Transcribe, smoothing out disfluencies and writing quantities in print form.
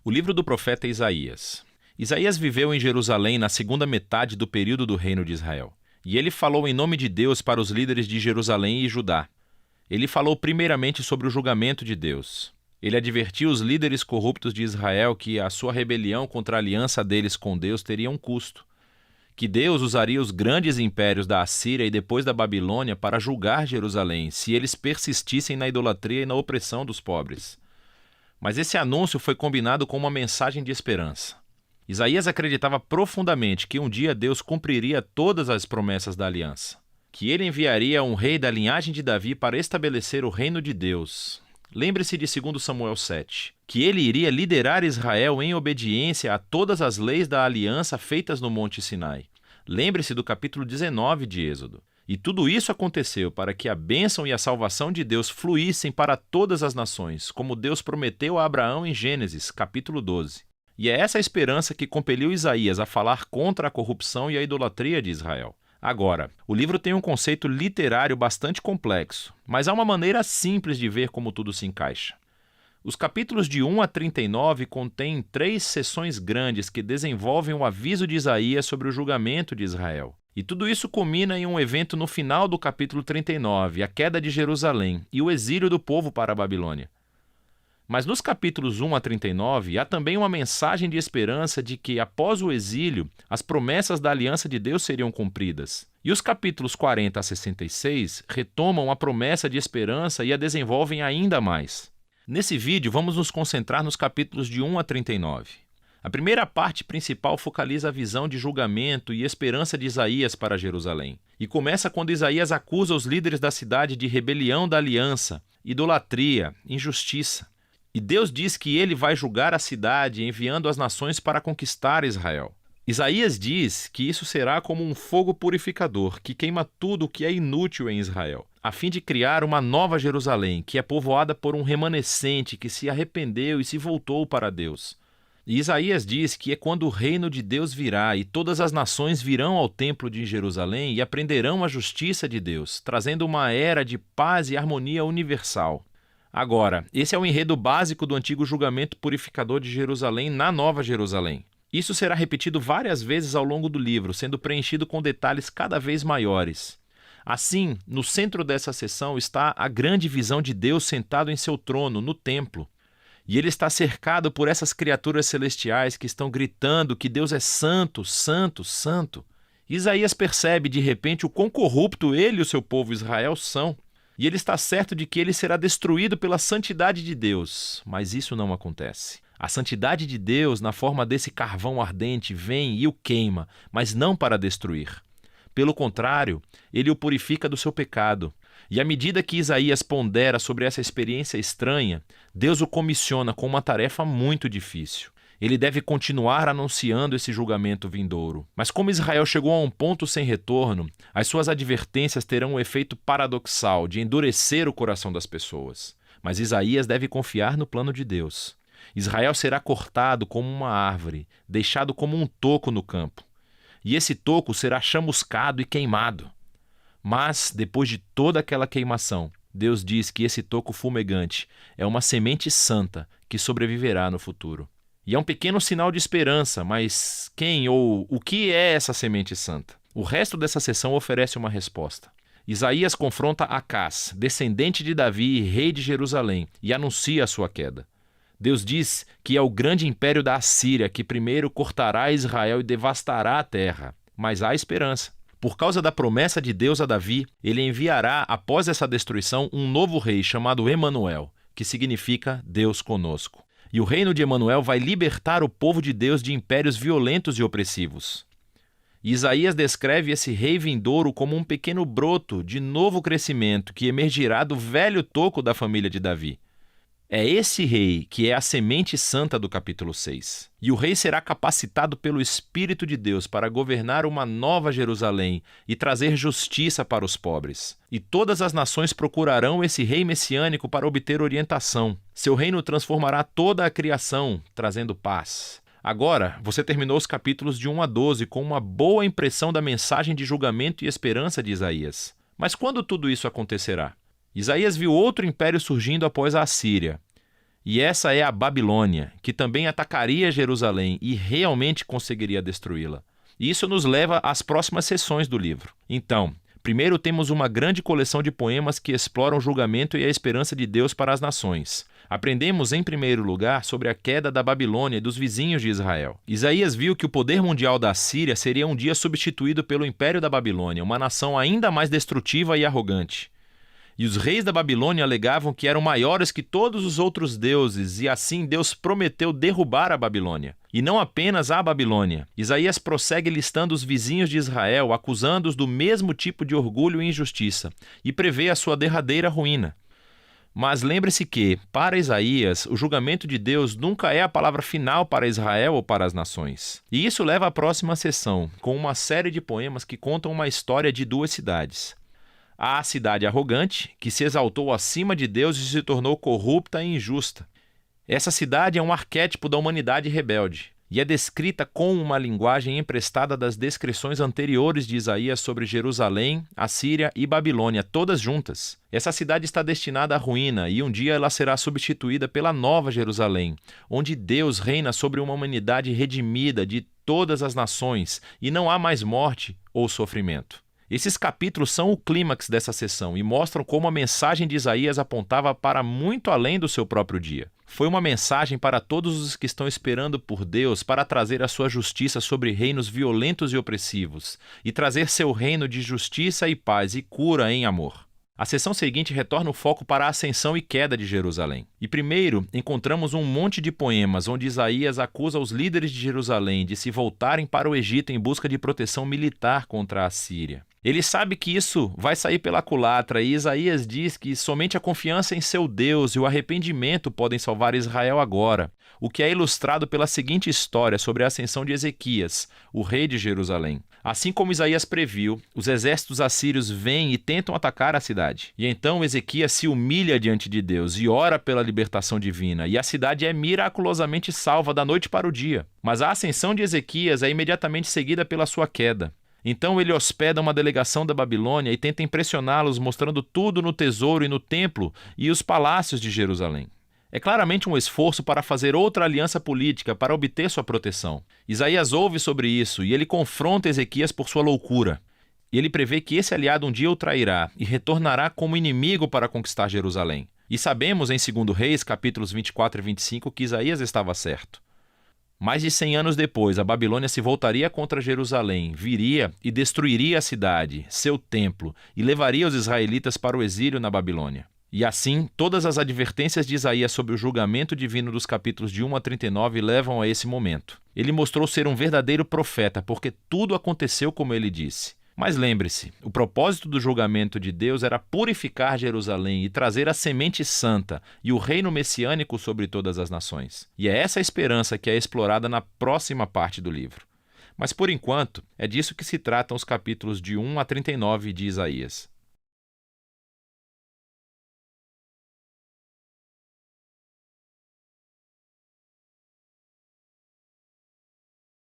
O livro do profeta Isaías. Isaías viveu em Jerusalém na segunda metade do período do reino de Israel. E ele falou em nome de Deus para os líderes de Jerusalém e Judá. Ele falou primeiramente sobre o julgamento de Deus. Ele advertiu os líderes corruptos de Israel que a sua rebelião contra a aliança deles com Deus teria um custo. Que Deus usaria os grandes impérios da Assíria e depois da Babilônia para julgar Jerusalém, se eles persistissem na idolatria e na opressão dos pobres. Mas esse anúncio foi combinado com uma mensagem de esperança. Isaías acreditava profundamente que um dia Deus cumpriria todas as promessas da aliança, que ele enviaria um rei da linhagem de Davi para estabelecer o reino de Deus. Lembre-se de 2 Samuel 7, que ele iria liderar Israel em obediência a todas as leis da aliança feitas no Monte Sinai. Lembre-se do capítulo 19 de Êxodo. E tudo isso aconteceu para que a bênção e a salvação de Deus fluíssem para todas as nações, como Deus prometeu a Abraão em Gênesis, capítulo 12. E é essa esperança que compeliu Isaías a falar contra a corrupção e a idolatria de Israel. Agora, o livro tem um conceito literário bastante complexo, mas há uma maneira simples de ver como tudo se encaixa. Os capítulos de 1 a 39 contêm 3 seções grandes que desenvolvem o aviso de Isaías sobre o julgamento de Israel. E tudo isso culmina em um evento no final do capítulo 39, a queda de Jerusalém e o exílio do povo para a Babilônia. Mas nos capítulos 1 a 39, há também uma mensagem de esperança de que, após o exílio, as promessas da aliança de Deus seriam cumpridas. E os capítulos 40 a 66 retomam a promessa de esperança e a desenvolvem ainda mais. Nesse vídeo, vamos nos concentrar nos capítulos de 1 a 39. A primeira parte principal focaliza a visão de julgamento e esperança de Isaías para Jerusalém. E começa quando Isaías acusa os líderes da cidade de rebelião da aliança, idolatria, injustiça. E Deus diz que ele vai julgar a cidade enviando as nações para conquistar Israel. Isaías diz que isso será como um fogo purificador que queima tudo o que é inútil em Israel, a fim de criar uma nova Jerusalém, que é povoada por um remanescente que se arrependeu e se voltou para Deus. E Isaías diz que é quando o reino de Deus virá e todas as nações virão ao templo de Jerusalém e aprenderão a justiça de Deus, trazendo uma era de paz e harmonia universal. Agora, esse é o enredo básico do antigo julgamento purificador de Jerusalém na Nova Jerusalém. Isso será repetido várias vezes ao longo do livro, sendo preenchido com detalhes cada vez maiores. Assim, no centro dessa seção está a grande visão de Deus sentado em seu trono, no templo. E ele está cercado por essas criaturas celestiais que estão gritando que Deus é santo, santo, santo. Isaías percebe de repente o quão corrupto ele e o seu povo Israel são. E ele está certo de que ele será destruído pela santidade de Deus, mas isso não acontece. A santidade de Deus, na forma desse carvão ardente, vem e o queima, mas não para destruir. Pelo contrário, ele o purifica do seu pecado. E à medida que Isaías pondera sobre essa experiência estranha, Deus o comissiona com uma tarefa muito difícil. Ele deve continuar anunciando esse julgamento vindouro. Mas como Israel chegou a um ponto sem retorno, as suas advertências terão um efeito paradoxal de endurecer o coração das pessoas. Mas Isaías deve confiar no plano de Deus. Israel será cortado como uma árvore, deixado como um toco no campo. E esse toco será chamuscado e queimado. Mas, depois de toda aquela queimação, Deus diz que esse toco fumegante é uma semente santa que sobreviverá no futuro. E é um pequeno sinal de esperança, mas quem ou o que é essa semente santa? O resto dessa sessão oferece uma resposta. Isaías confronta Acás, descendente de Davi e rei de Jerusalém, e anuncia a sua queda. Deus diz que é o grande império da Assíria que primeiro cortará Israel e devastará a terra. Mas há esperança. Por causa da promessa de Deus a Davi, ele enviará, após essa destruição, um novo rei chamado Emanuel, que significa Deus conosco. E o reino de Emanuel vai libertar o povo de Deus de impérios violentos e opressivos. E Isaías descreve esse rei vindouro como um pequeno broto de novo crescimento que emergirá do velho toco da família de Davi. É esse rei que é a semente santa do capítulo 6. E o rei será capacitado pelo Espírito de Deus para governar uma nova Jerusalém e trazer justiça para os pobres. E todas as nações procurarão esse rei messiânico para obter orientação. Seu reino transformará toda a criação, trazendo paz. Agora, você terminou os capítulos de 1 a 12 com uma boa impressão da mensagem de julgamento e esperança de Isaías. Mas quando tudo isso acontecerá? Isaías viu outro império surgindo após a Assíria. E essa é a Babilônia, que também atacaria Jerusalém e realmente conseguiria destruí-la. E isso nos leva às próximas sessões do livro. Então, primeiro temos uma grande coleção de poemas que exploram o julgamento e a esperança de Deus para as nações. Aprendemos, em primeiro lugar, sobre a queda da Babilônia e dos vizinhos de Israel. Isaías viu que o poder mundial da Síria seria um dia substituído pelo Império da Babilônia, uma nação ainda mais destrutiva e arrogante. E os reis da Babilônia alegavam que eram maiores que todos os outros deuses, e assim Deus prometeu derrubar a Babilônia. E não apenas a Babilônia. Isaías prossegue listando os vizinhos de Israel, acusando-os do mesmo tipo de orgulho e injustiça, e prevê a sua derradeira ruína. Mas lembre-se que, para Isaías, o julgamento de Deus nunca é a palavra final para Israel ou para as nações. E isso leva à próxima sessão, com uma série de poemas que contam uma história de duas cidades. Há a cidade arrogante, que se exaltou acima de Deus e se tornou corrupta e injusta. Essa cidade é um arquétipo da humanidade rebelde, e é descrita com uma linguagem emprestada das descrições anteriores de Isaías sobre Jerusalém, Assíria e Babilônia, todas juntas. Essa cidade está destinada à ruína, e um dia ela será substituída pela nova Jerusalém, onde Deus reina sobre uma humanidade redimida de todas as nações, e não há mais morte ou sofrimento. Esses capítulos são o clímax dessa sessão e mostram como a mensagem de Isaías apontava para muito além do seu próprio dia. Foi uma mensagem para todos os que estão esperando por Deus para trazer a sua justiça sobre reinos violentos e opressivos, e trazer seu reino de justiça e paz e cura em amor. A sessão seguinte retorna o foco para a ascensão e queda de Jerusalém. E primeiro, encontramos um monte de poemas onde Isaías acusa os líderes de Jerusalém de se voltarem para o Egito em busca de proteção militar contra a Síria. Ele sabe que isso vai sair pela culatra, e Isaías diz que somente a confiança em seu Deus e o arrependimento podem salvar Israel agora, o que é ilustrado pela seguinte história sobre a ascensão de Ezequias, o rei de Jerusalém. Assim como Isaías previu, os exércitos assírios vêm e tentam atacar a cidade. E então Ezequias se humilha diante de Deus e ora pela libertação divina, e a cidade é miraculosamente salva da noite para o dia. Mas a ascensão de Ezequias é imediatamente seguida pela sua queda. Então ele hospeda uma delegação da Babilônia e tenta impressioná-los mostrando tudo no tesouro e no templo e os palácios de Jerusalém. É claramente um esforço para fazer outra aliança política para obter sua proteção. Isaías ouve sobre isso e ele confronta Ezequias por sua loucura. E ele prevê que esse aliado um dia o trairá e retornará como inimigo para conquistar Jerusalém. E sabemos em 2 Reis, capítulos 24 e 25, que Isaías estava certo. Mais de 100 anos depois, a Babilônia se voltaria contra Jerusalém, viria e destruiria a cidade, seu templo, e levaria os israelitas para o exílio na Babilônia. E assim, todas as advertências de Isaías sobre o julgamento divino dos capítulos de 1 a 39 levam a esse momento. Ele mostrou ser um verdadeiro profeta, porque tudo aconteceu como ele disse. Mas lembre-se, o propósito do julgamento de Deus era purificar Jerusalém e trazer a semente santa e o reino messiânico sobre todas as nações. E é essa a esperança que é explorada na próxima parte do livro. Mas por enquanto, é disso que se tratam os capítulos de 1 a 39 de Isaías.